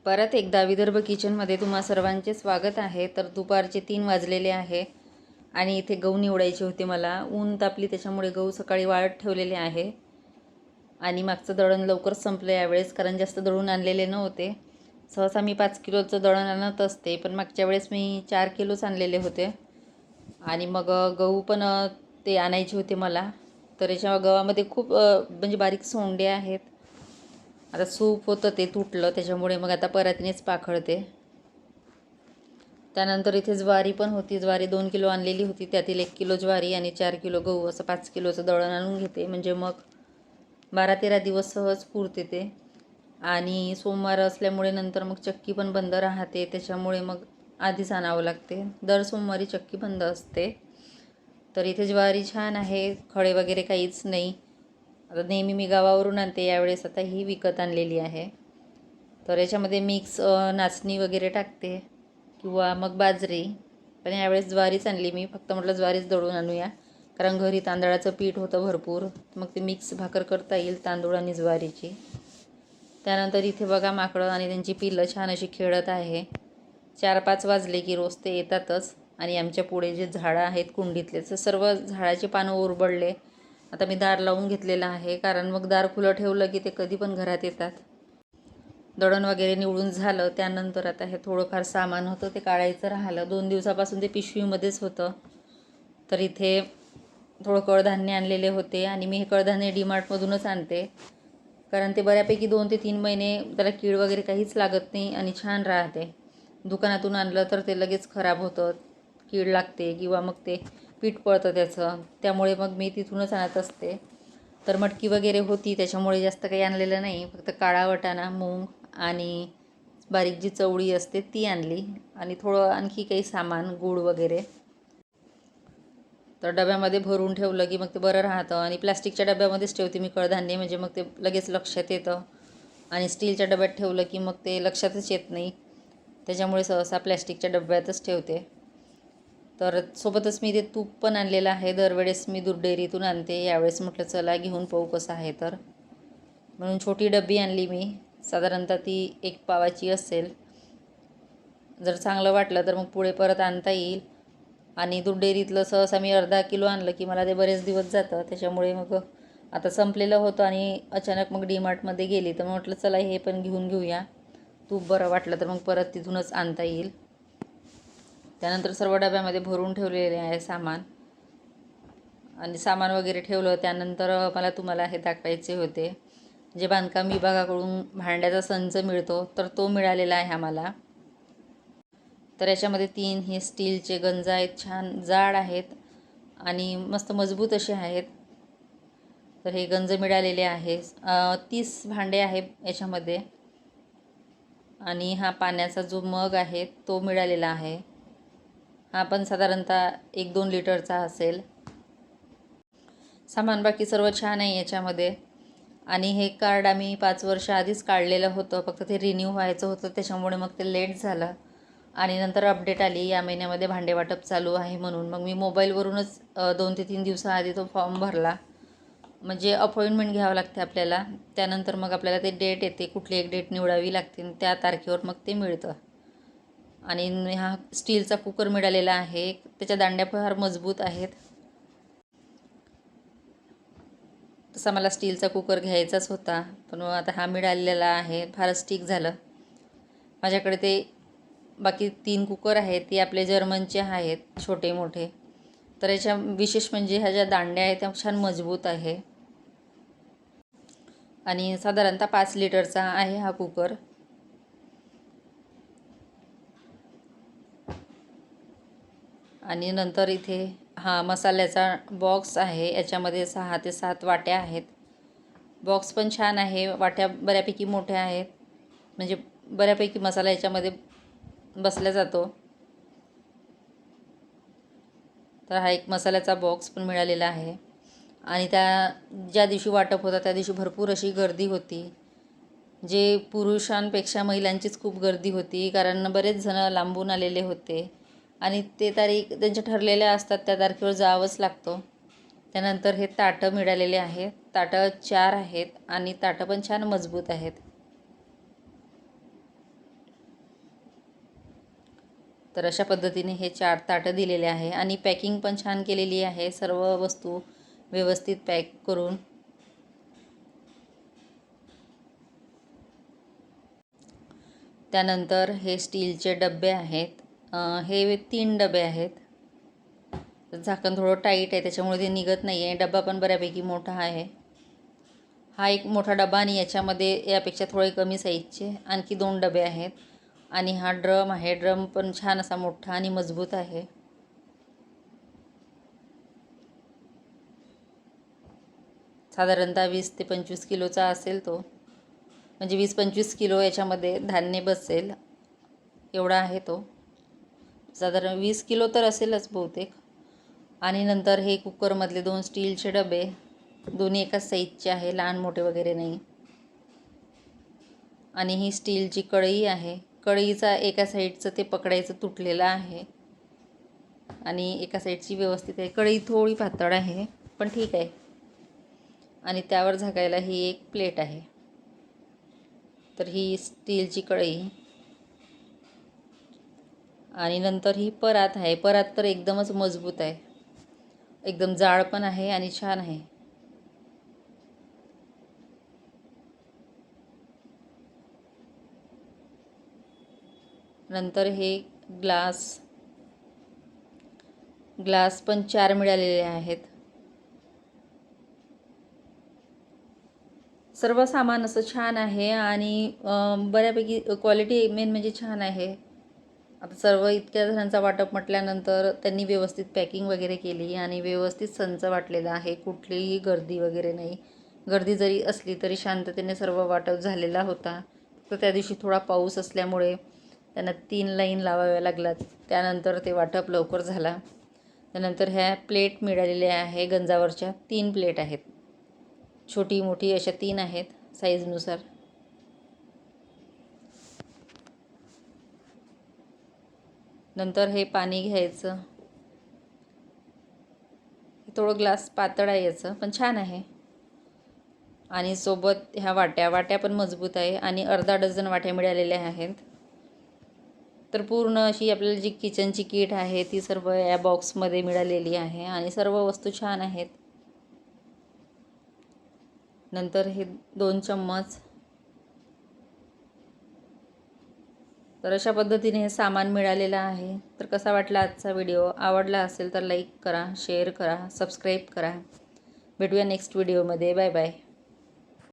परत एकदा विदर्भ किचनमध्ये तुम्हा सर्वांचे स्वागत आहे. तर दुपारचे 3 वाजलेले आहे आणि इथे गहू निवडायचे होते मला. ऊन तापली त्याच्यामुळे गहू सकाळी वाळत ठेवलेले आहे आणि मागचं दळण लवकर संपलं यावेळेस, कारण जास्त दळून आणलेले नव्हते. सहसा मी 5 किलोचं दळण आणत असते, पण मागच्या वेळेस मी 4 किलोच आणलेले होते. आणि मग गहू पण ते आणायचे होते मला. तर याच्या गव्हामध्ये खूप म्हणजे बारीक सोंडे आहेत. आता सूप होतं ते तुटलं, त्याच्यामुळे मग आता परातीनेच पाखडते. त्यानंतर इथे ज्वारी पण होती. ज्वारी 2 किलो आणलेली होती. त्यातील 1 किलो ज्वारी आणि 4 किलो गहू असं 5 किलोचं दळण आणून घेते, म्हणजे मग 12-13 दिवस सहज पुरते ते. आणि सोमवार असल्यामुळे नंतर मग चक्की पण बंद राहते, त्याच्यामुळे मग आधीच आणावं लागते. दर सोमवारी चक्की बंद असते. तर इथे ज्वारी छान आहे, खडे वगैरे काहीच नाही. आता नेहमी मी गावावरून आणते, यावेळेस आता ही विकत आणलेली आहे. तर याच्यामध्ये मिक्स नाचणी वगैरे टाकते किंवा मग बाजरी, पण यावेळेस ज्वारीच आणली मी. फक्त म्हटलं ज्वारीच दळून आणूया, कारण घरी तांदळाचं पीठ होतं भरपूर, मग ते मिक्स भाकर करता येईल तांदूळ आणि ज्वारीची. त्यानंतर इथे बघा माकडं आणि त्यांची पिल्लं छान अशी खेळत आहे. 4-5 वाजले की रोज ते येतातच. आणि आमच्या पुढे जे झाडं आहेत कुंडीतले, तर सर्व झाडाची पानं ओरबडले. आता मी दार लावून घेतलेलं आहे, कारण मग दार खुलं ठेवलं की ते कधी पण घरात येतात. दळण वगैरे निवडून झालं त्यानंतर आता हे थोडंफार सामान होतं ते काढायचं राहिलं. 2 दिवसापासून ते पिशवीमध्येच होतं. तर इथे थोडं कडधान्य आणलेले होते आणि मी हे कडधान्य डीमार्टमधूनच आणते, कारण ते बऱ्यापैकी 2 ते 3 महिने त्याला कीड वगैरे काहीच लागत नाही आणि छान राहते. दुकानातून आणलं तर ते लगेच खराब होतं, कीड लागते किंवा मग ते पीठ पळतं त्याचं. त्यामुळे मग मी तिथूनच आणत असते. तर मटकी वगैरे होती, त्याच्यामुळे जास्त काही आणलेलं नाही. फक्त काळा वाटाणा, मूग आणि बारीक जी चवळी असते ती आणली आणि थोडं आणखी काही सामान, गूळ वगैरे. तर डब्यामध्ये भरून ठेवलं की मग ते बरं राहतं. आणि प्लॅस्टिकच्या डब्यामध्येच ठेवते मी कडधान्य, म्हणजे मग ते लगेच लक्षात येतं. आणि स्टीलच्या डब्यात ठेवलं की मग ते लक्षातच येत नाही, त्याच्यामुळे सहसा प्लॅस्टिकच्या डब्यातच ठेवते. तर सोबतच मी ते तूप पण आणलेलं आहे. दरवेळेस मी दूध डेअरीतून आणते, यावेळेस म्हटलं चला घेऊन पाहू कसं आहे. तर म्हणून छोटी डबी आणली मी, साधारणतः ती 1 पावाची असेल. जर चांगलं वाटलं तर मग पुढे परत आणता येईल. आणि दूध डेअरीतलं सहसा मी अर्धा किलो आणलं की मला ते बरेच दिवस जातं, त्याच्यामुळे मग आता संपलेलं होतं आणि अचानक मग डीमार्टमध्ये गेली तर म्हटलं चला हे पण घेऊन घेऊया. तूप बरं वाटलं तर मग परत तिथूनच आणता येईल. त्यानंतर सर्व डब्यामध्ये भरून ठेवलेले आहे सामान. आणि सामान वगैरे ठेवलं त्यानंतर मला तुम्हाला हे दाखवायचे होते, जे बांधकाम विभागाकडून भांड्याचा संच मिळतो तर तो मिळालेला आहे आम्हाला. तर याच्यामध्ये 3 हे स्टीलचे गंज आहेत, छान जाड आहेत आणि मस्त मजबूत असे आहेत. तर हे गंज मिळालेले आहे. 30 भांडे आहेत याच्यामध्ये. आणि हा पाण्याचा जो मग आहे तो मिळालेला आहे. हा पण साधारणतः 1-2 लिटरचा असेल. सामान बाकी सर्व छान आहे याच्यामध्ये. आणि हे कार्ड आम्ही 5 वर्ष आधीच काढलेलं होतं, फक्त ते रिन्यू व्हायचं होतं, त्याच्यामुळे मग ते लेट झालं. आणि नंतर अपडेट आली या महिन्यामध्ये भांडे वाटप चालू आहे म्हणून. मग मी मोबाईलवरूनच 2 ते 3 दिवसाआधी तो फॉर्म भरला. म्हणजे अपॉइंटमेंट घ्यावं लागते आपल्याला. त्यानंतर मग आपल्याला ते डेट येते, कुठली एक डेट निवडावी लागते, त्या तारखेवर मग ते मिळतं. आणि हा स्टीलचा कुकर मिळालेला आहे. त्याच्या दांड्या फार मजबूत आहेत. तसा मला स्टीलचा कुकर घ्यायचाच होता, पण आता हा मिळालेला आहे. फारच ठीक झालं. माझ्याकडे ते बाकी 3 कुकर आहेत, ते आपले जर्मनचे आहेत, छोटे मोठे. तर याच्या विशेष म्हणजे ह्या ज्या दांड्या आहेत त्या छान मजबूत आहे. आणि साधारणतः 5 लिटरचा आहे हा कुकर. आणि नंतर इथे हा मसाल्याचा बॉक्स आहे. याच्यामध्ये 6 ते 7 वाट्या आहेत. बॉक्स पण छान आहे. वाट्या बऱ्यापैकी मोठ्या आहेत, म्हणजे बऱ्यापैकी मसाला याच्यामध्ये बसला जातो. तर हा एक मसाल्याचा बॉक्स पण मिळालेला आहे. आणि ज्या दिवशी वाटप होता त्या दिवशी भरपूर अशी गर्दी होती. जे पुरुषांपेक्षा महिलांचीच खूप गर्दी होती, कारण बरेच जण लांबून आलेले होते. आणि ते तारीख त्यांच्या ठरलेल्या असतात, त्या तारखेवर जावंच लागतं. त्यानंतर हे ताटं मिळालेले आहेत. ताटं 4 आहेत आणि ताटं पण छान मजबूत आहेत. तर अशा पद्धतीने हे 4 ताटं दिलेले आहे आणि पॅकिंग पण छान केलेली आहे, सर्व वस्तू व्यवस्थित पॅक करून. त्यानंतर हे स्टीलचे डबे आहेत. हे 3 डबे आहेत. झाकण थोडं टाईट आहे त्याच्यामुळे ते निघत नाही आहे. डबा पण बऱ्यापैकी मोठा आहे. हा एक मोठा डबा आणि याच्यामध्ये यापेक्षा थोडे कमी साईजचे आणखी 2 डबे आहेत. आणि हा ड्रम आहे. ड्रम पण छान असा मोठा आणि मजबूत आहे. साधारणतः 20 ते 25 किलोचा असेल तो. म्हणजे 20-25 किलो याच्यामध्ये धान्य बसेल एवढा आहे तो. साधारण 20 किलो तर असेलच बहुतेक. आणि नंतर हे कुकरमधले 2 स्टीलचे डबे, दोन्ही एकाच साईजचे आहे, लहान मोठे वगैरे नाही. आणि ही स्टीलची कढई आहे. कढईचा एका साईडचं ते पकडायचं तुटलेलं आहे आणि एका साईडची व्यवस्थित आहे. कढई थोडी पातळ आहे पण ठीक आहे. आणि त्यावर झाकायला ही एक प्लेट आहे. तर ही स्टीलची कढई. आणि नंतर ही परात आहे. परात तर एकदमच मजबूत आहे, एकदम जाड पण आहे आणि छान आहे. नंतर हे ग्लास पण 4 मिळालेले आहेत. सर्व सामान असं छान आहे आणि बऱ्यापैकी क्वालिटी मेन म्हणजे छान आहे. आता सर्व इतक्या जणांचा वाटप म्हटल्यानंतर त्यांनी व्यवस्थित पॅकिंग वगैरे केली आणि व्यवस्थित संच वाटलेला आहे. कुठलीही गर्दी वगैरे नाही. गर्दी जरी असली तरी शांततेने सर्व वाटप झालेला होता. तर त्या दिवशी थोडा पाऊस असल्यामुळे त्यांना 3 लाईन लावाव्या लागल्या. त्यानंतर ते वाटप लवकर झाला. त्यानंतर ह्या प्लेट मिळालेल्या आहे. गंजावरच्या 3 प्लेट आहेत. छोटी मोठी अशा 3 आहेत साईजनुसार. नंतर हे पाणी घ्यायचं. थोडं ग्लास पातळ आहे याचं पण छान आहे. आणि सोबत ह्या वाट्या पण मजबूत आहे आणि अर्धा डझन वाट्या मिळालेल्या आहेत. तर पूर्ण अशी आपल्याला जी किचनची किट आहे ती सर्व या बॉक्समध्ये मिळालेली आहे आणि सर्व वस्तू छान आहेत. नंतर हे 2 चम्मच. तर अशा पद्धतीने हे सामान मिळालेलं आहे. तर कसा वाटला आजचा व्हिडिओ? आवडला असेल तर लाईक करा, शेअर करा, सबस्क्राईब करा. भेटूया नेक्स्ट व्हिडिओमध्ये. Bye bye.